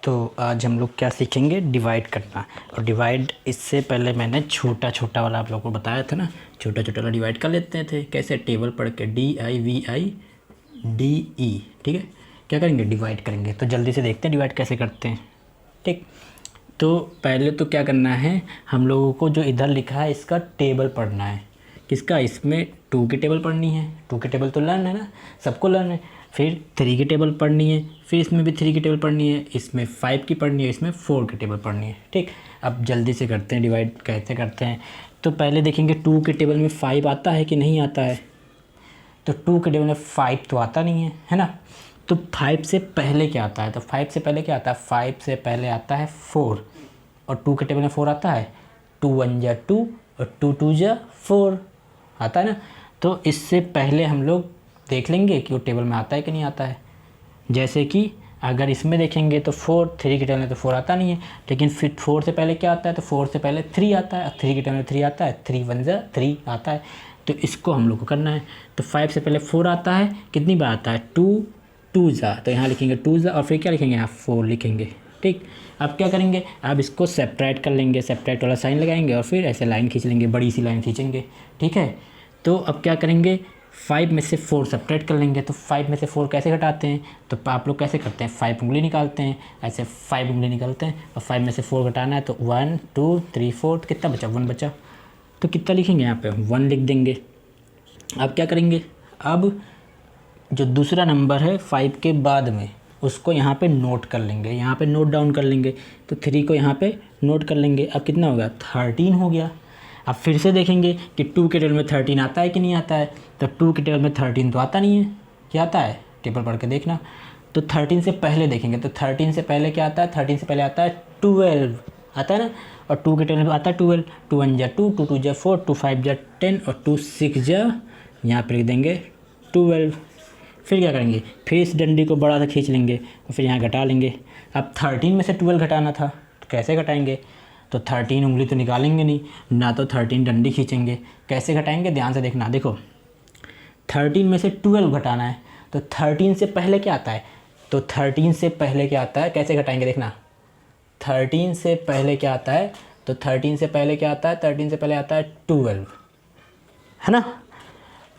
तो आज हम लोग क्या सीखेंगे, डिवाइड करना। और डिवाइड इससे पहले मैंने छोटा छोटा वाला आप लोगों को बताया था ना, छोटा छोटा वाला डिवाइड कर लेते थे कैसे, टेबल पढ़ के DIVIDE। ठीक है, क्या करेंगे, डिवाइड करेंगे। तो जल्दी से देखते हैं डिवाइड कैसे करते हैं। ठीक, तो पहले तो क्या करना है, हम लोगों को जो इधर लिखा है इसका टेबल पढ़ना है। किसका, इसमें 2 की टेबल पढ़नी है। 2 की टेबल तो लर्न है ना, सबको लर्न है। फिर 3 की टेबल पढ़नी है, फिर इसमें भी 3 की टेबल पढ़नी है, इसमें 5 की पढ़नी है, इसमें 4 की टेबल पढ़नी है। ठीक, अब जल्दी से करते हैं डिवाइड, कैसे करते हैं। तो पहले देखेंगे 2 की टेबल में 5 आता है कि नहीं आता है। तो 2 की टेबल में 5 तो आता नहीं है ना। तो 5 से पहले क्या आता है, तो 5 से पहले क्या आता है, 5 से पहले आता है 4। और 2 के टेबल में 4 आता है, 2 1 जा 2 और 2 2 जा 4 आता है ना। तो इससे पहले हम लोग देख लेंगे कि वो टेबल में आता है कि नहीं आता है। जैसे कि अगर इसमें देखेंगे तो 4, 3 के टेबल में तो 4 आता नहीं है, लेकिन फिर 4 से पहले क्या आता है, तो 4 से पहले 3 आता है। 3 के टेबल में 3 आता है, 3 1 जा 3 आता है। तो इसको हम लोग को करना है। तो 5 से पहले 4 आता है, कितनी बार आता है, 2 2 जा, तो यहाँ लिखेंगे 2 जा और फिर क्या लिखेंगे, यहाँ 4 लिखेंगे। ठीक, अब क्या करेंगे, अब इसको सेपरेट कर लेंगे, सेपरेट वाला साइन लगाएंगे और फिर ऐसे लाइन खींच लेंगे, बड़ी सी लाइन खींचेंगे। ठीक है, तो अब क्या करेंगे, 5 में से 4 सेपरेट कर लेंगे। तो 5 में से 4 कैसे घटाते हैं, तो आप लोग कैसे करते हैं, 5 उंगली निकालते हैं, ऐसे 5 उंगली निकालते हैं और 5 में से 4 घटाना है। तो 1 2 3 4, तो कितना बचा, 1 बचा। तो कितना लिखेंगे, यहाँ पे 1 लिख देंगे। अब क्या करेंगे, अब जो दूसरा नंबर है 5 के बाद में, उसको यहाँ पे नोट कर लेंगे, यहाँ पे नोट डाउन कर लेंगे। तो 3 को यहाँ पे नोट कर लेंगे। अब कितना हो गया, 13 हो गया। अब फिर से देखेंगे कि 2 के टेबल में 13 आता है कि नहीं आता है। तो 2 के टेबल में 13 तो आता नहीं है, क्या आता है, टेबल पढ़ के देखना। तो 13 से पहले देखेंगे, तो 13 से पहले क्या आता है, 13 से पहले आता है 12 आता है ना। और 2 के टेबल में आता है 12, 2 1 जा 2, 2 2 जा 4, 2 5 जा 10 और 2 6 जा, यहाँ पर लिख देंगे 12। फिर क्या करेंगे, फिर इस डंडी को बड़ा सा खींच लेंगे और फिर यहाँ घटा लेंगे। अब 13 में से 12 घटाना था, तो कैसे घटाएंगे, तो 13 उंगली तो निकालेंगे नहीं ना, तो 13 डंडी खींचेंगे। कैसे घटाएंगे, ध्यान से देखना। देखो 13 में से 12 घटाना है, तो 13 से पहले क्या आता है, तो 13 से पहले क्या आता है, कैसे घटाएंगे देखना। 13 से पहले क्या आता है, तो 13 से पहले क्या आता है, 13 से पहले आता है 12 है ना।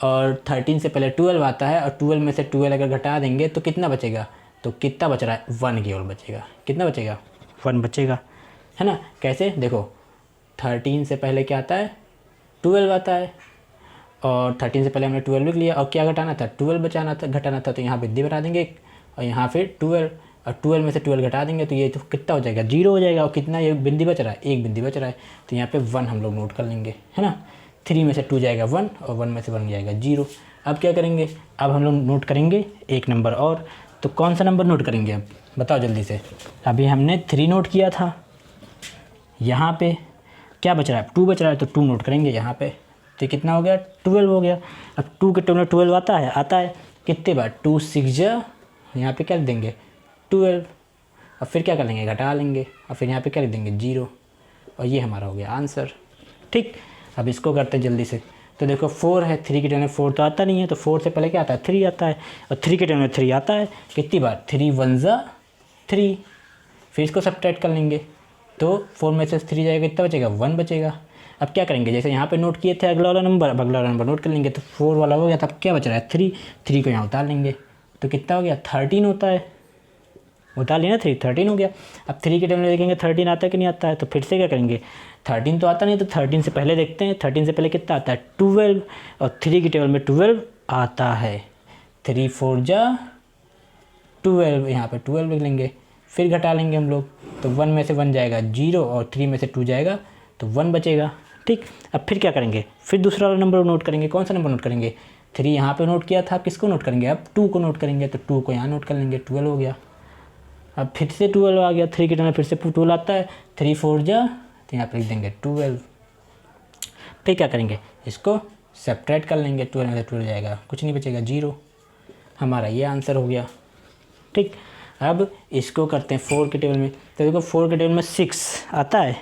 और 13 से पहले 12 आता है, और 12 में से 12 अगर घटा देंगे तो कितना बचेगा, तो कितना बच रहा है, 1 केवल बचेगा। कितना बचेगा, 1 बचेगा, है ना। कैसे, देखो 13 से पहले क्या आता है, 12 आता है, और 13 से पहले हमने 12 लिख लिया, और क्या घटाना था, 12 बचाना था, घटाना था। तो यहाँ बिंदी बना देंगे और यहाँ फिर 12, और 12 में से 12 घटा देंगे तो ये तो कितना हो जाएगा, 0 हो जाएगा। और कितना ये बिंदी बच रहा है, एक बिंदी बच रहा है, तो यहाँ पे 1 हम लोग नोट कर लेंगे, है ना। 3 में से 2 जाएगा 1 और 1 में से 1 जाएगा 0। अब क्या करेंगे, अब हम लोग नोट करेंगे एक नंबर और। तो कौन सा नंबर नोट करेंगे, अब बताओ जल्दी से। अभी हमने 3 नोट किया था, यहाँ पे क्या बच रहा है, 2 बच रहा है, तो 2 नोट करेंगे यहाँ पे। तो कितना हो गया, 12 हो गया। अब 2 के टेबल में 12 आता है, आता है कितने बार, 2 6 जा, यहाँ पे क्या लिख देंगे 12। अब फिर क्या कर लेंगे, घटा लेंगे, और फिर यहाँ पे क्या लिख देंगे 0, और ये हमारा हो गया आंसर। ठीक, अब इसको करते हैं जल्दी से। तो देखो 4 है, 3 के टेबल में 4 तो आता नहीं है, तो 4 से पहले क्या आता है, 3 आता है, और 3 के टेबल में 3 आता है, कितनी बार, 3 1 जा 3। फिर इसको सब्ट्रैक्ट कर लेंगे, तो 4 में से 3 जाएगा, कितना बचेगा, 1 बचेगा। अब क्या करेंगे, जैसे यहाँ पे नोट किए थे अगला वाला नंबर, अब अगला वाला नंबर नोट कर लेंगे। तो 4 वाला हो गया, तब क्या बच रहा है 3, 3 को यहाँ उतार लेंगे, तो कितना हो गया 13 होता है, उतार लिया ना 3, 13 हो गया। अब 3 के टेबल में देखेंगे 13 आता है कि नहीं आता है, तो फिर से क्या करेंगे, 13 तो आता नहीं, तो 13 से पहले देखते हैं। 13 से पहले कितना आता है 12, और 3 के टेबल में 12 आता है, 3 4 जा 12, यहाँ पे 12 लिख लेंगे। फिर घटा लेंगे हम लोग, तो 1 में से 1 जाएगा 0, और 3 में से 2 जाएगा तो 1 बचेगा। ठीक, अब फिर क्या करेंगे, फिर दूसरा वाला नंबर नोट करेंगे। कौन सा नंबर नोट करेंगे, 3 यहाँ पे नोट किया था, अब किसको नोट करेंगे, अब 2 को नोट करेंगे। तो 2 को यहाँ नोट कर लेंगे, 12 हो गया। अब फिर से 12 आ गया, 3 के टेबल फिर से 12 आता है, 3 4 जा, तो यहाँ पे लिख देंगे 12। फिर क्या करेंगे, इसको सेपरेट कर लेंगे, 12 में से 12 जाएगा, कुछ नहीं बचेगा 0। हमारा ये आंसर हो गया। ठीक, अब इसको करते हैं 4 के टेबल में। तो देखो 4 के टेबल में 6 आता है,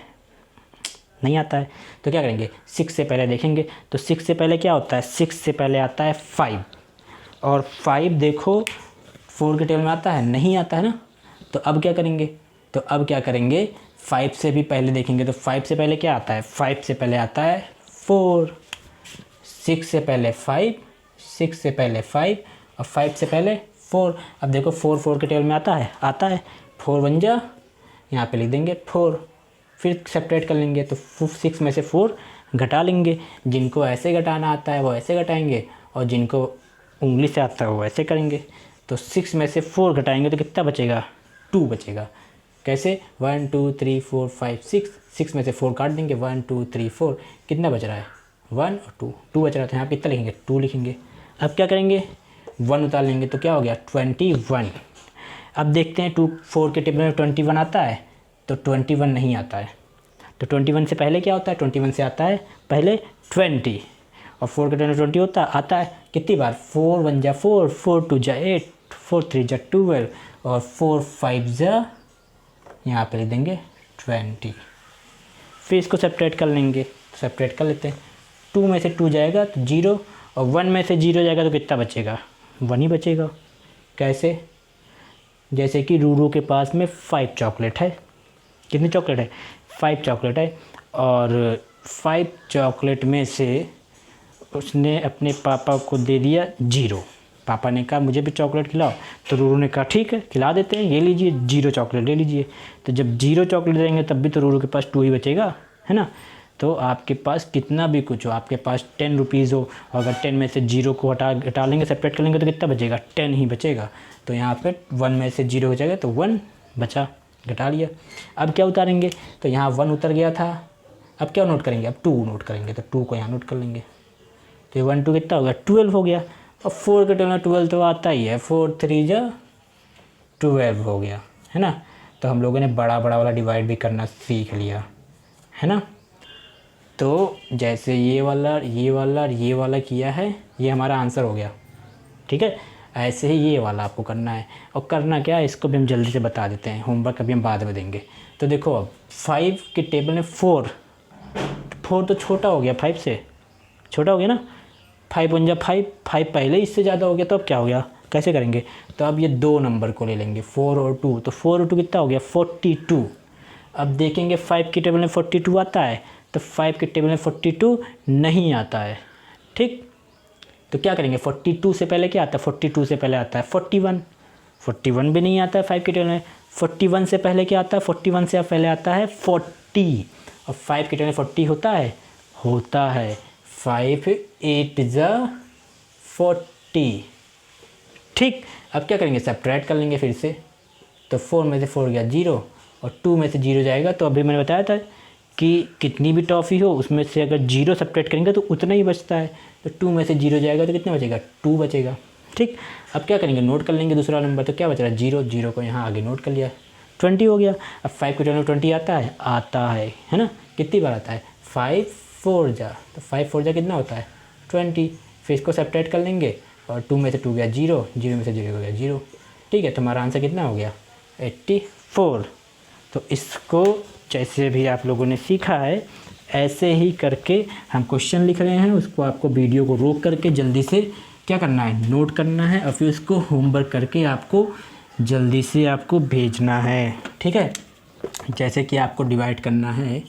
नहीं आता है, तो क्या करेंगे, 6 से पहले देखेंगे। तो 6 से पहले क्या होता है, 6 से पहले आता है 5, और 5 देखो 4 के टेबल में आता है, नहीं आता है ना। तो अब क्या करेंगे, तो अब क्या करेंगे, 5 से भी पहले देखेंगे तो 5 से पहले क्या आता है, 5 से पहले आता है 4, 6 से पहले 5, 6 से पहले 5 और 5 से पहले 4। अब देखो 4 के टेबल में आता है 4 1 जा, यहाँ पे लिख देंगे 4, फिर सेपरेट कर लेंगे तो 6 में से 4 घटा लेंगे। जिनको ऐसे घटाना आता है वो ऐसे घटाएंगे और जिनको उंगली से आता है वो ऐसे करेंगे। तो 6 में से 4 घटाएंगे तो कितना बचेगा, 2 बचेगा। कैसे, 1 2 3 4 5 6, 6 में से 4 काट देंगे, 1 2 3 4, कितना बच रहा है 1 और 2 बच रहा था। यहाँ पे कितना लिखेंगे, 2 लिखेंगे। अब क्या करेंगे, 1 उतार लेंगे तो क्या हो गया 21। अब देखते हैं 4 के टेबल में 21 आता है, तो 21 नहीं आता है। तो 21 से पहले क्या होता है, 21 से आता है पहले 20 और 4 के टेबल में 20 आता है कितनी बार, 4 1 जा 4, 4 2 जा 8, 4 3 जा 12 और 4 5 जा, यहाँ पे लिख देंगे 20। फिर इसको सेपरेट कर लेंगे, सेपरेट कर लेते हैं। 2 में से 2 जाएगा तो 0 और 1 में से 0 जाएगा तो कितना बचेगा, 1 ही बचेगा। कैसे, जैसे कि रूरू के पास में 5 चॉकलेट है, कितनी चॉकलेट है, 5 चॉकलेट है और 5 चॉकलेट में से उसने अपने पापा को दे दिया 0। पापा ने कहा मुझे भी चॉकलेट खिलाओ, तो रूरू ने कहा ठीक है खिला देते हैं, ये लीजिए 0 चॉकलेट ले लीजिए। तो जब 0 चॉकलेट देंगे तब भी तो रूरू के पास 2 ही बचेगा, है ना। तो आपके पास कितना भी कुछ हो, आपके पास 10 रुपीज़ हो, अगर 10 में से 0 को हटा लेंगे, सेपरेट कर लेंगे तो कितना बचेगा, 10 ही बचेगा। तो यहाँ पे 1 में से 0 हो जाएगा तो 1 बचा, घटा लिया। अब क्या उतारेंगे, तो यहाँ 1 उतर गया था, अब क्या नोट करेंगे, अब 2 नोट करेंगे, तो 2 को यहाँ नोट कर लेंगे। तो 1 2 कितना हो गया, 12 हो गया। और 4 के टेबल में 12 तो आता ही है, 4 3 जा 12 हो गया, है ना। तो हम लोगों ने बड़ा बड़ा वाला डिवाइड भी करना सीख लिया, है ना। तो जैसे ये वाला किया है, ये हमारा आंसर हो गया, ठीक है। ऐसे ही ये वाला आपको करना है। और करना क्या है, इसको भी हम जल्दी से बता देते हैं, होमवर्क अभी हम बाद में देंगे। तो देखो अब 5 के टेबल में 4 तो छोटा हो गया, 5 से छोटा हो गया ना, 5 1 जा 5, 5 पहले इससे ज़्यादा हो गया, तो अब क्या हो गया, कैसे करेंगे। तो अब ये 2 नंबर को ले लेंगे, 4 और 2, तो 4 और 2 कितना हो गया 42। अब देखेंगे 5 के टेबल में 42 आता है, तो 5 के टेबल में 42 नहीं आता है, ठीक। तो क्या करेंगे, 42 से पहले क्या आता है, 42 से पहले आता है 41 भी नहीं आता है 5 के टेबल में। 41 से पहले क्या आता है, 41 से पहले आता है 40 और 5 के टेबल में 40 होता है 5 8 जा 40, ठीक। अब क्या करेंगे, सेपरेट कर लेंगे फिर से। तो 4 में से 4 गया 0 और 2 में से 0 जाएगा। तो अभी मैंने बताया था कि कितनी भी टॉफ़ी हो उसमें से अगर 0 सेपरेट करेंगे तो उतना ही बचता है। तो 2 में से 0 जाएगा तो कितना बचेगा, 2 बचेगा, ठीक। अब क्या करेंगे, नोट कर लेंगे दूसरा नंबर। तो क्या बच रहा है, 0 को यहाँ आगे नोट कर लिया, 20 हो गया। अब 5 के टेबल में 20 आता है ना। कितनी बार आता है, 5 4 जा, तो 5 4 जा कितना होता है 20। फिर इसको सेपरेट कर लेंगे और 2 में से 2 गया 0, 0 में से 0 हो गया 0, ठीक है। तो हमारा आंसर कितना हो गया 84। तो इसको जैसे भी आप लोगों ने सीखा है ऐसे ही करके हम क्वेश्चन लिख रहे हैं, उसको आपको वीडियो को रोक करके जल्दी से क्या करना है, नोट करना है और फिर उसको होमवर्क करके आपको जल्दी से आपको भेजना है, ठीक है। जैसे कि आपको डिवाइड करना है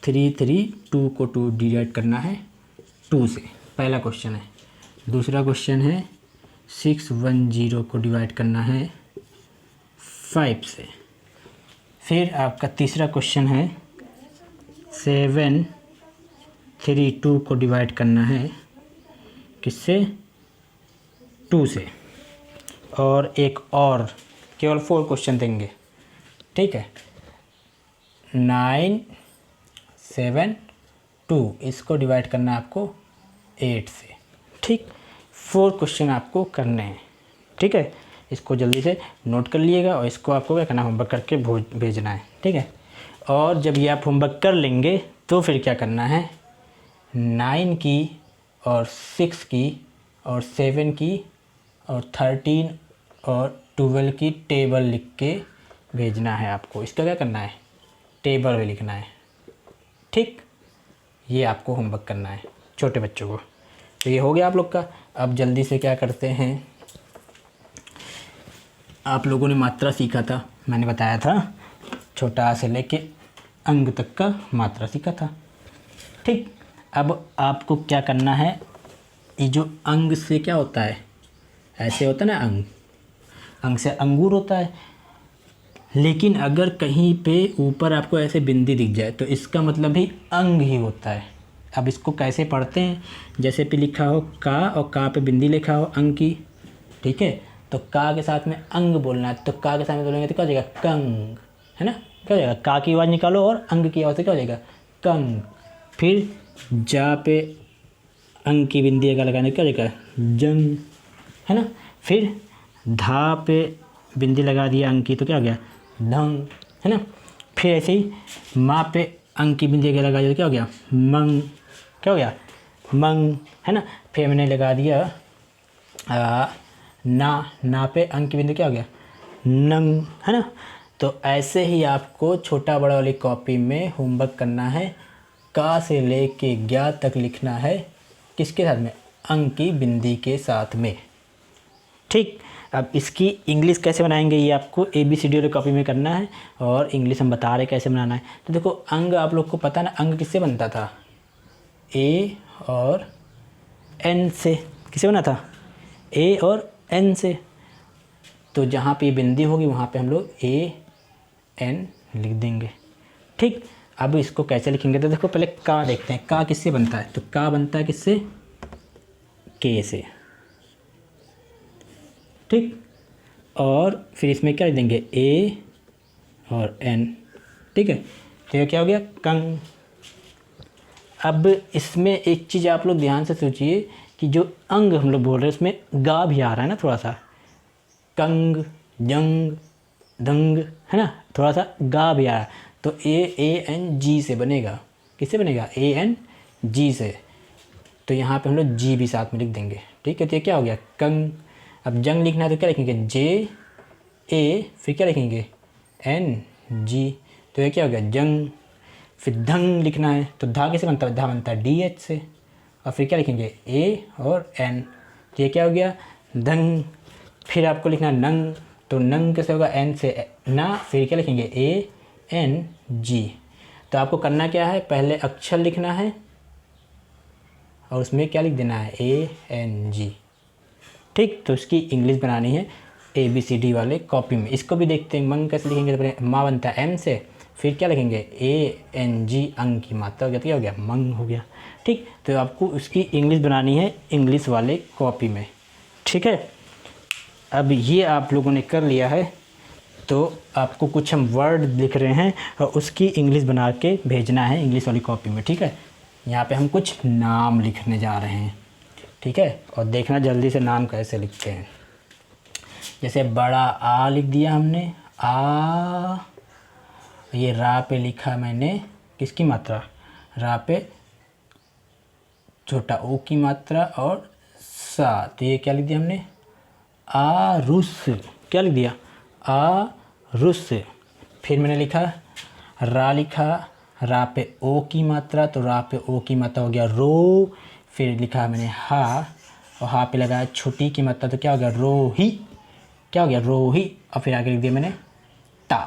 3 3, 2 को 2 डिवाइड करना है 2 से, पहला क्वेश्चन है। दूसरा क्वेश्चन है 6 1 0 को डिवाइड करना है 5 से। फिर आपका तीसरा क्वेश्चन है 7 3 2 को डिवाइड करना है किससे, 2 से। और एक और केवल 4 क्वेश्चन देंगे, ठीक है। 9 7 2 इसको डिवाइड करना है आपको 8 से, ठीक। 4 क्वेश्चन आपको करने हैं, ठीक है। इसको जल्दी से नोट कर लिएगा और इसको आपको क्या करना है, होमवर्क करके भेजना है, ठीक है। और जब ये आप होमवर्क कर लेंगे तो फिर क्या करना है, 9 की और 6 की और 7 की और 13 और 12 की टेबल लिख के भेजना है आपको। इसका क्या करना है, टेबल में लिखना है, ठीक। ये आपको होमवर्क करना है छोटे बच्चों को। तो ये हो गया आप लोग का। अब जल्दी से क्या करते हैं, आप लोगों ने मात्रा सीखा था, मैंने बताया था छोटा आ से लेके अंग तक का मात्रा सीखा था। ठीक, अब आपको क्या करना है, ये जो अंग से क्या होता है, ऐसे होता है ना अंग, अंग से अंगूर होता है। लेकिन अगर कहीं पे ऊपर आपको ऐसे बिंदी दिख जाए तो इसका मतलब भी अंग ही होता है। अब इसको कैसे पढ़ते हैं, जैसे पे लिखा हो का और का पे बिंदी लिखा हो अंग की, ठीक है, तो का के साथ में अंग बोलना है, तो का के साथ में बोलेंगे तो क्या हो जाएगा, कंग, है ना, क्या हो जाएगा, का की आवाज़ निकालो और अंग की आवाज़ से क्या हो जाएगा, कंग। फिर जा पे अंग की बिंदी अगर लगाने क्या हो जाएगा, जंग, है ना। फिर धा पे बिंदी लगा दिया अंग की तो क्या हो गया, ढंग, है ना। फिर ऐसे ही माँ पे अंग की बिंदी अगर लगा दिया तो क्या हो गया, मंग, क्या हो गया, मंग, है ना। फिर मैंने लगा दिया ना पे अंग की बिंदी क्या हो गया, नंग, है ना। तो ऐसे ही आपको छोटा बड़ा वाली कॉपी में होमवर्क करना है, का से लेके ज्ञा तक लिखना है, किसके साथ में, अंग की बिंदी के साथ में। ठीक, अब इसकी इंग्लिश कैसे बनाएंगे ये आपको ABCD वाली कॉपी में करना है, और इंग्लिश हम बता रहे कैसे बनाना है। तो देखो अंग आप लोग को पता ना, अंग किससे बनता था, A और N से, किससे बना था, A और N से। तो जहाँ पे बिंदी होगी वहाँ पे हम लोग AN लिख देंगे। ठीक, अब इसको कैसे लिखेंगे, तो देखो पहले का देखते हैं, का किससे बनता है, तो का बनता है किससे, K से। ठीक, और फिर इसमें क्या लिख देंगे, A और N, ठीक है। तो ये क्या हो गया, कंग। अब इसमें एक चीज़ आप लोग ध्यान से सोचिए कि जो अंग हम लोग बोल रहे हैं उसमें गा भी आ रहा है ना थोड़ा सा, कंग, जंग, दंग, है ना, थोड़ा सा गा भी आ रहा है। तो ANG से बनेगा, किससे बनेगा, ANG से। तो यहाँ पे हम लोग जी भी साथ में लिख देंगे, ठीक है। तो ये क्या हो गया, कंग। अब जंग लिखना है तो क्या लिखेंगे, JA, फिर क्या लिखेंगे, NG, तो ये क्या हो गया, जंग। फिर धंग लिखना है तो धा कैसे बनता है, धा बनता है DH से, और फिर क्या लिखेंगे, A और N, तो ये क्या हो गया, धंग। फिर आपको लिखना है नंग, तो नंग कैसे होगा, N से ना, फिर क्या लिखेंगे, ANG। तो आपको करना क्या है, पहले अक्षर लिखना है और उसमें क्या लिख देना है, ANG। ठीक, तो इसकी इंग्लिश बनानी है ABCD वाले कॉपी में। इसको भी देखते हैं, मंग कैसे लिखेंगे, तो माँ बनता है M से, फिर क्या लिखेंगे, ANG, अंग की मात्रा हो गया, तो क्या हो गया, मंग हो गया। ठीक, तो आपको उसकी इंग्लिश बनानी है इंग्लिश वाले कॉपी में, ठीक है। अब ये आप लोगों ने कर लिया है, तो आपको कुछ हम वर्ड लिख रहे हैं और उसकी इंग्लिश बना के भेजना है इंग्लिश वाली कॉपी में, ठीक है। यहाँ पे हम कुछ नाम लिखने जा रहे हैं, ठीक है, और देखना जल्दी से नाम कैसे लिखते हैं। जैसे बड़ा आ लिख दिया हमने, आ, ये रा पे लिखा मैंने किसकी मात्रा, रा पे छोटा ओ की मात्रा और सा, तो ये क्या लिख दिया हमने, आरुस, क्या लिख दिया, आरुस। फिर मैंने लिखा रा, लिखा रा पे ओ की मात्रा, तो रा पे ओ की मात्रा हो गया रो। फिर लिखा मैंने हा, और हा पे लगाया छोटी की मात्रा, तो क्या हो गया, रोही, क्या हो गया, रोही। और फिर आगे लिख दिया मैंने ता,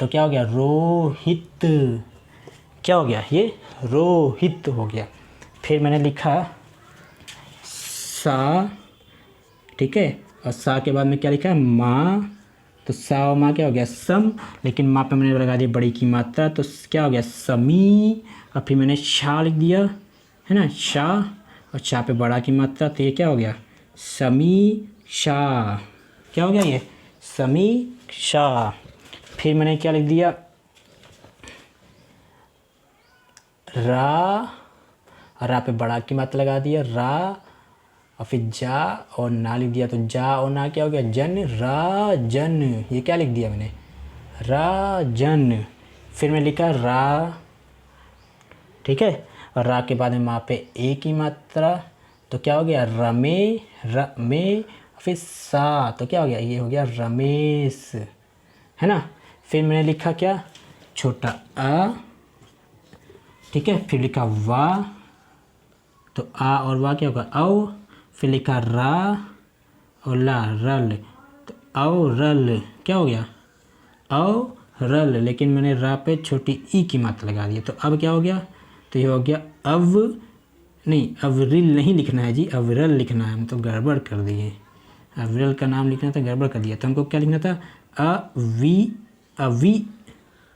तो क्या हो गया, रोहित, क्या हो गया, ये रोहित हो गया। फिर मैंने लिखा सा, ठीक है, और सा के बाद में क्या लिखा है, माँ, तो सा और माँ क्या हो गया, सम, लेकिन माँ पे मैंने लगा दिया बड़ी की मात्रा, तो क्या हो गया, समी। और फिर मैंने शाह लिख दिया, है ना, शाह, और शाह पे बड़ा की मात्रा, तो ये क्या हो गया, समी शाह, क्या हो गया, ये समी शाह। फिर मैंने क्या लिख दिया, रा, रा पे बड़ा की मात्रा लगा दिया, रा, और फिर जा और ना लिख दिया, तो जा और ना क्या हो गया, जन, राजन, ये क्या लिख दिया मैंने, राजन। फिर मैं लिखा रा, ठीक है, और रा के बाद में माँ पे ए की मात्रा, तो क्या हो गया, रमे, रमे, फिर सा, तो क्या हो गया, ये हो गया रमेश, है ना। फिर मैंने लिखा क्या, छोटा आ, ठीक है, फिर लिखा वाह, तो आ और वाह क्या होगा, औ। फिर लिखा रा और ला, रल, तो औ रल, क्या हो गया, औ रल, लेकिन मैंने रा पे छोटी ई की मात्रा लगा दी। तो अब क्या हो गया, तो ये हो गया नहीं, अवरिल नहीं लिखना है जी, अविरल लिखना है। हम तो गड़बड़ कर दिए, अविरल का नाम लिखना था, गड़बड़ कर दिया। तो हमको क्या लिखना था, अवी,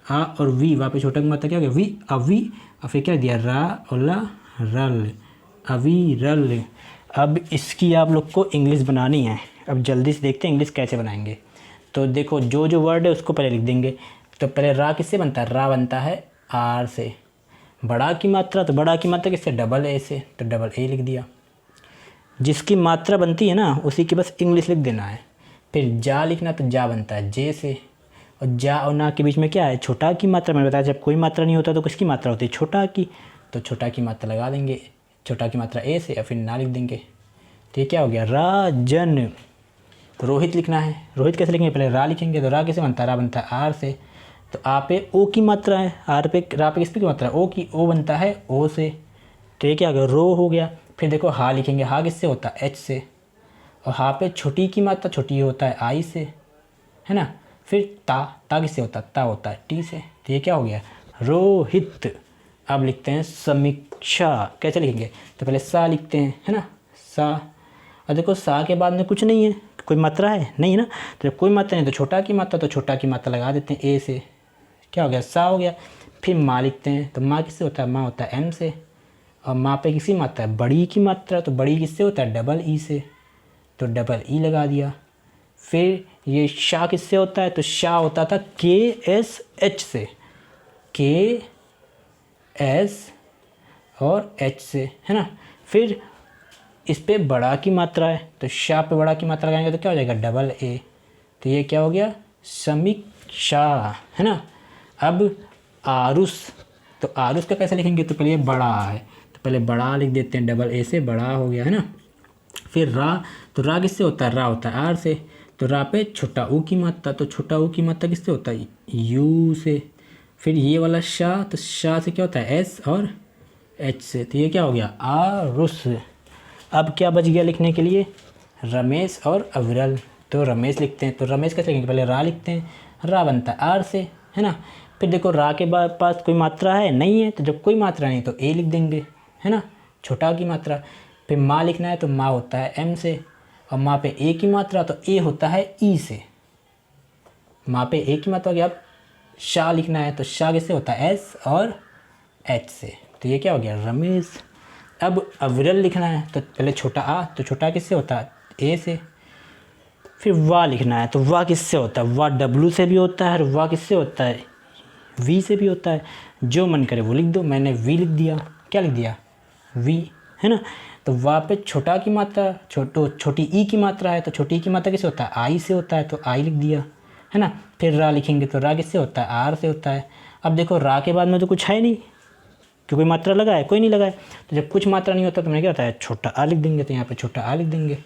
आ और वी, वहाँ पे छोटा की मात्रा क्या हो गया, वी, अवी, और फिर क्या दिया, रा और ला, रल, अविरल। अब इसकी आप लोग को इंग्लिश बनानी है। अब जल्दी से देखते हैं इंग्लिश कैसे बनाएंगे। तो देखो जो जो वर्ड है उसको पहले लिख देंगे। तो पहले रा किससे बनता है, रा बनता है आर से। बड़ा की मात्रा, तो बड़ा की मात्रा किससे, डबल ए से, तो डबल ए लिख दिया। जिसकी मात्रा बनती है ना उसी की बस इंग्लिश लिख देना है। फिर जा लिखना, तो जा बनता है जे से, और जा और ना के बीच में क्या है, छोटा की मात्रा। मैंने बताया जब कोई मात्रा नहीं होता तो किसकी मात्रा होती है, छोटा की। तो छोटा की मात्रा लगा देंगे, छोटा की मात्रा ए से, और फिर ना लिख देंगे। तो ये क्या हो गया, राजन। तो रोहित लिखना है, रोहित कैसे लिखेंगे, पहले रा लिखेंगे। तो रा कैसे बनता है, रा बनता है आर से। तो आ पे ओ की मात्रा है, आर पे, रा पे किस पे की मात्रा है, ओ की, ओ बनता है ओ से। तो ये क्या हो गया, रो हो गया। फिर देखो हा लिखेंगे, हा किससे होता है, एच से। और हा पे छोटी की मात्रा, छोटी होता है आई से, है ना। फिर ता किससे होता है, ता होता है टी से। तो ये क्या हो गया, रोहित। अब लिखते हैं समीक्षा, कैसे लिखेंगे, तो पहले सा लिखते हैं, है ना, सा। और देखो सा के बाद में कुछ नहीं है, कोई मात्रा है नहीं ना। तो जब कोई मात्रा नहीं तो छोटा की मात्रा, तो छोटा की मात्रा लगा देते हैं ए से, क्या हो गया, सा हो गया। फिर माँ लिखते हैं, तो माँ किससे होता है, माँ होता है एम से। और माँ पे किसी मात्रा है, बड़ी की मात्रा, तो बड़ी किससे होता है, डबल ई से, तो डबल ई लगा दिया। फिर ये शाह किससे होता है, तो शाह होता था के एस एच से, के एस और एच से, है ना। फिर इस पे बड़ा की मात्रा है, तो शाह पे बड़ा की मात्रा लगाएंगे तो क्या हो जाएगा, डबल ए। तो ये क्या हो गया, समीक्षा, है ना। अब आरुष, तो आरुष का कैसे लिखेंगे, तो पहले ये बड़ा है, तो पहले बड़ा लिख देते हैं, डबल ए से, बड़ा हो गया, है ना। फिर रा, तो रा किससे होता है, रा होता है आर से। तो रा पे छोटा ऊ की मात्रा, तो छोटा ऊ की मात्रा किससे होता है, यू से। फिर ये वाला शाह, तो शाह से क्या होता है, एस और एच से। तो ये क्या हो गया, आरुष। अब क्या बच गया लिखने के लिए, रमेश और अविरल। तो रमेश लिखते हैं, तो रमेश कैसे लिखेंगे, पहले रा लिखते हैं, रा बनता है आर से, है ना। फिर देखो रा के बाद पास कोई मात्रा है नहीं है, तो जब कोई मात्रा नहीं तो ए लिख देंगे, है ना, छोटा की मात्रा। फिर माँ लिखना है, तो माँ होता है एम से, और माँ पे ए की मात्रा, तो ए होता है ई से। माँ पे ए की मात्रा गया। अब शाह लिखना है, तो शाह किससे होता है, एस और एच से। तो ये क्या हो गया, रमेश। अब अविरल लिखना है, तो पहले छोटा आ, तो छोटा किससे होता है, ए से। फिर वाह लिखना है, तो वाह किससे होता है, वाह डब्लू से भी होता है, और वाह किससे होता है, वी से भी होता है। जो मन करे वो लिख दो, मैंने वी लिख दिया, क्या लिख दिया, वी, है ना। तो वाह पे छोटा की मात्रा, छोटी ई की मात्रा है, तो छोटी ई की मात्रा किससे होता है, आई से होता है, तो आई लिख दिया, है ना। फिर रा लिखेंगे, तो रा किससे होता है, आर से होता है। अब देखो रा के बाद में तो कुछ है नहीं, कि कोई मात्रा लगा है, कोई नहीं लगा है। तो जब कुछ मात्रा नहीं होता तो मैंने क्या होता है, छोटा आ लिख देंगे, तो यहाँ पे छोटा आ लिख देंगे,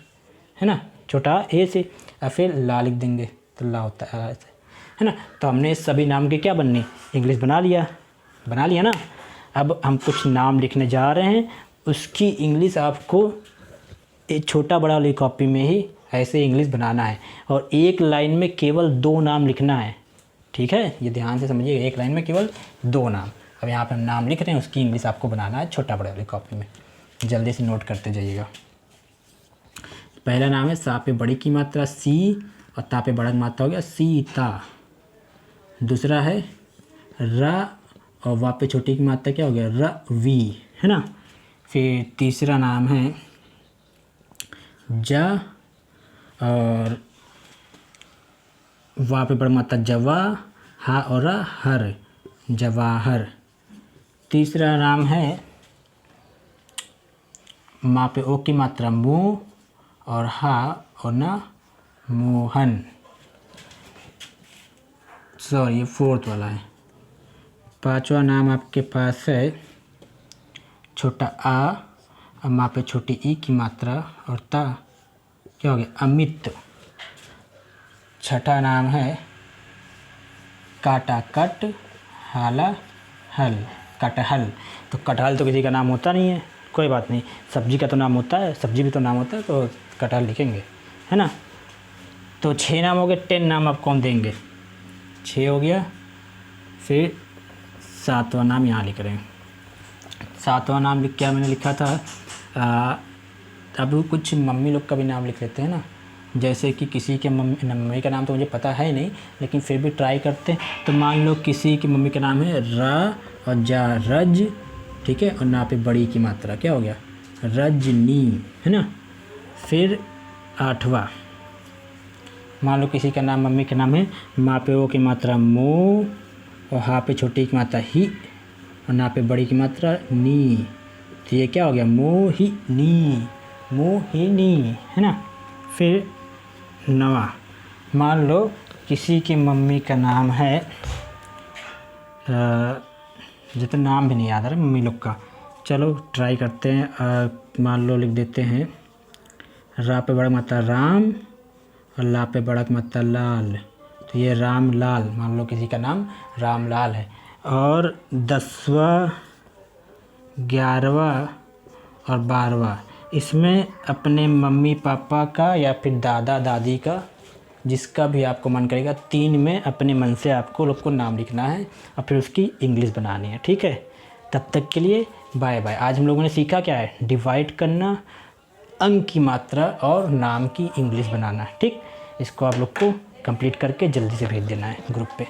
है ना, छोटा ए से। और फिर ला लिख देंगे, तो ला होता है ऐसे, है ना। तो हमने सभी नाम के क्या बनने, इंग्लिश बना लिया ना। अब हम कुछ नाम लिखने जा रहे हैं, उसकी इंग्लिश आपको एक छोटा बड़ा वाली कॉपी में ही ऐसे इंग्लिश बनाना है, और एक लाइन में केवल 2 नाम लिखना है, ठीक है। ये ध्यान से समझिए, एक लाइन में केवल 2 नाम। अब यहाँ पे हम नाम लिख रहे हैं, उसकी इंग्लिश आपको बनाना है छोटा बड़ा वाली कॉपी में, जल्दी से नोट करते जाइएगा। पहला नाम है सा पे बड़ी की मात्रा सी, और ता पे बड़ा की मात्रा हो गया सीता। दूसरा है रा, और वा पे छोटी की मात्रा क्या हो गया, रवि, है ना। फिर तीसरा नाम है जा, और वा पे बड़ा मात्रा जवा, हा और रा, हर, जवाहर। तीसरा नाम है माँ पे ओ की मात्रा मुँह, और हा और ना, मोहन। सॉरी, ये 4th वाला है। 5वां नाम आपके पास है छोटा आ, और माँ पे छोटी ई की मात्रा, और ता, क्या हो गया, अमित। 6ठा नाम है काटा कट, हाला हल, कटहल। तो कटहल तो किसी का नाम होता नहीं है, कोई बात नहीं, सब्जी का तो नाम होता है, सब्जी भी तो नाम होता है, तो कटहल लिखेंगे, है ना। तो 6 नाम हो गए। 10 नाम आप कौन देंगे, 6 हो गया, फिर 7वां नाम यहाँ लिख रहे हैं। 7वां नाम लिख क्या मैंने लिखा था, अब कुछ मम्मी लोग का भी नाम लिख लेते हैं ना, जैसे कि किसी के मम्मी का नाम तो मुझे पता है नहीं, लेकिन फिर भी ट्राई करते हैं। तो मान लो किसी की मम्मी का नाम है रा और जा रज, ठीक है, और ना पे बड़ी की मात्रा क्या हो गया, रजनी, है ना। फिर 8वां, मान लो किसी का नाम मम्मी का नाम है माँ पे ओ की मात्रा मो और हा पे छोटी की मात्रा ही और ना पे बड़ी की मात्रा नी, तो ये क्या हो गया, मोहिनी, मोहिनी, है ना। फिर 9वां, मान लो किसी की मम्मी का नाम है मुझे तो नाम भी नहीं याद आ रहा मम्मी लोग का, चलो ट्राई करते हैं। मान लो लिख देते हैं रा पे बड़ा मात्रा राम और ला पे बड़ा मात्रा लाल, तो ये राम लाल, मान लो किसी का नाम राम लाल है। और 10वां, 11वां और 12वां, इसमें अपने मम्मी पापा का या फिर दादा दादी का, जिसका भी आपको मन करेगा, 3 में अपने मन से आपको लोग को नाम लिखना है और फिर उसकी इंग्लिश बनानी है, ठीक है। तब तक के लिए बाय बाय। आज हम लोगों ने सीखा क्या है, डिवाइड करना, अंक की मात्रा और नाम की इंग्लिश बनाना, ठीक। इसको आप लोग को कंप्लीट करके जल्दी से भेज देना है ग्रुप पे।